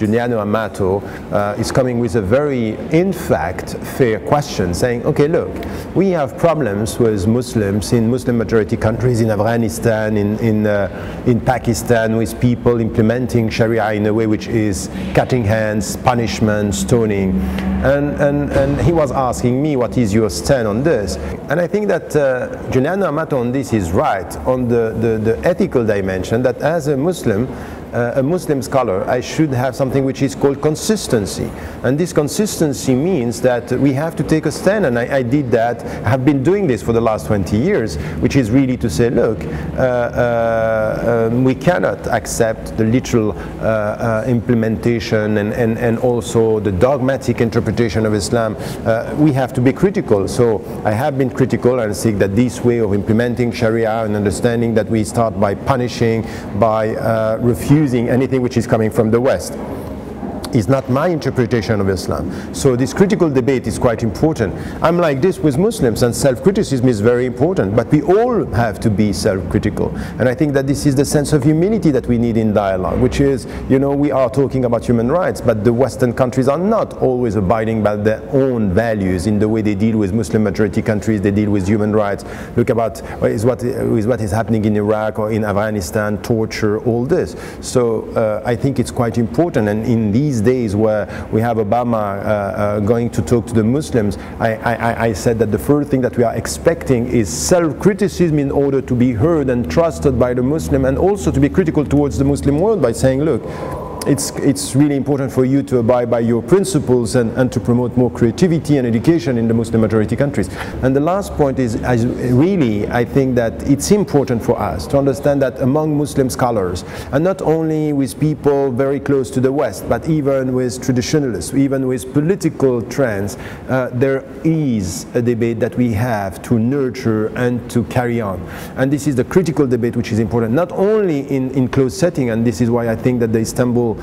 Giuliano Amato is coming with a very, in fact, fair question, saying, okay, look, we have problems with Muslims in Muslim-majority countries, in Afghanistan, in Pakistan, with people implementing Sharia in a way which is cutting hands, punishment, stoning. And he was asking me, what is your stand on this? And I think that Giuliano Amato on this is right, on the ethical dimension, that as a Muslim scholar, I should have something which is called consistency. And this consistency means that we have to take a stand, and I did that, I have been doing this for the last 20 years, which is really to say, look, we cannot accept the literal implementation and also the dogmatic interpretation of Islam. We have to be critical. So I have been critical and think that this way of implementing Sharia and understanding that we start by punishing, by refusing anything which is coming from the West, is not my interpretation of Islam. So this critical debate is quite important. I'm like this with Muslims, and self-criticism is very important, but we all have to be self-critical. And I think that this is the sense of humility that we need in dialogue, which is, you know, we are talking about human rights, but the Western countries are not always abiding by their own values in the way they deal with Muslim-majority countries, they deal with human rights. Look about what is happening in Iraq or in Afghanistan, torture, all this. So I think it's quite important, and in these days where we have Obama going to talk to the Muslims, I said that the first thing that we are expecting is self-criticism in order to be heard and trusted by the Muslim, and also to be critical towards the Muslim world by saying, look, it's really important for you to abide by your principles and to promote more creativity and education in the Muslim majority countries. And the last point is, really, I think that it's important for us to understand that among Muslim scholars, and not only with people very close to the West, but even with traditionalists, even with political trends, there is a debate that we have to nurture and to carry on. And this is the critical debate which is important, not only in closed setting, and this is why I think that the Istanbul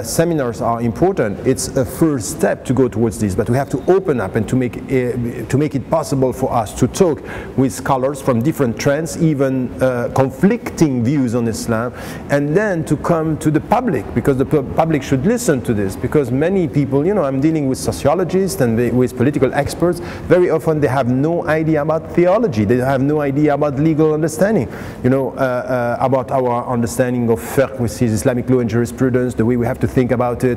seminars are important. It's a first step to go towards this, but we have to open up and to make it possible for us to talk with scholars from different trends, even conflicting views on Islam, and then to come to the public, because the public should listen to this, because many people, you know, I'm dealing with sociologists and with political experts, very often they have no idea about theology, they have no idea about legal understanding, you know, about our understanding of fiqh, which is Islamic law and jurisprudence, the way we have to think about it.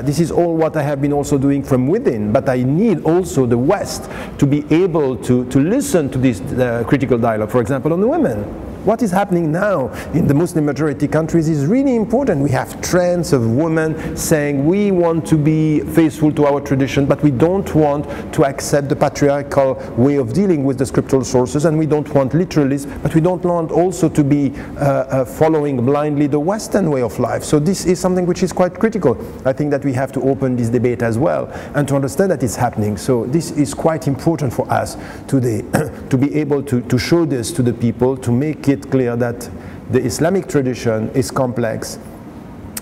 This is all what I have been also doing from within, but I need also the West to be able to listen to this critical dialogue, for example, on the women. What is happening now in the Muslim majority countries is really important. We have trends of women saying we want to be faithful to our tradition, but we don't want to accept the patriarchal way of dealing with the scriptural sources, and we don't want literalism, but we don't want also to be following blindly the Western way of life. So this is something which is quite critical. I think that we have to open this debate as well, and to understand that it's happening. So this is quite important for us today, to be able to show this to the people, to make it clear that the Islamic tradition is complex.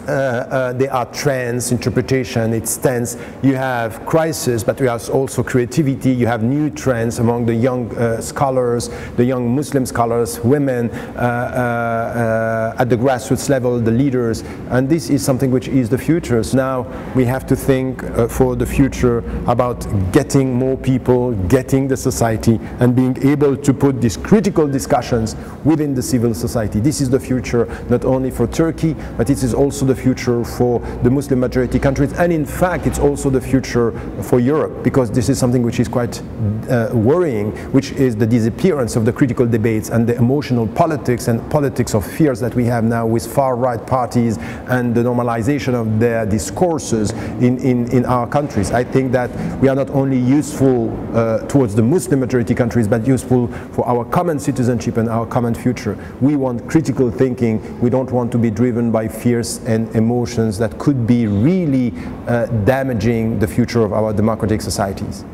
There are trends, interpretation, it stands. You have crisis, but you have also creativity. You have new trends among the young scholars, the young Muslim scholars, women at the grassroots level, the leaders, and this is something which is the future. So now we have to think for the future about getting more people, getting the society, and being able to put these critical discussions within the civil society. This is the future, not only for Turkey, but it is also the future for the Muslim majority countries, and in fact it's also the future for Europe, because this is something which is quite worrying, which is the disappearance of the critical debates and the emotional politics and politics of fears that we have now with far-right parties and the normalization of their discourses in our countries. I think that we are not only useful towards the Muslim majority countries, but useful for our common citizenship and our common future. We want critical thinking. We don't want to be driven by fears and emotions that could be really damaging the future of our democratic societies.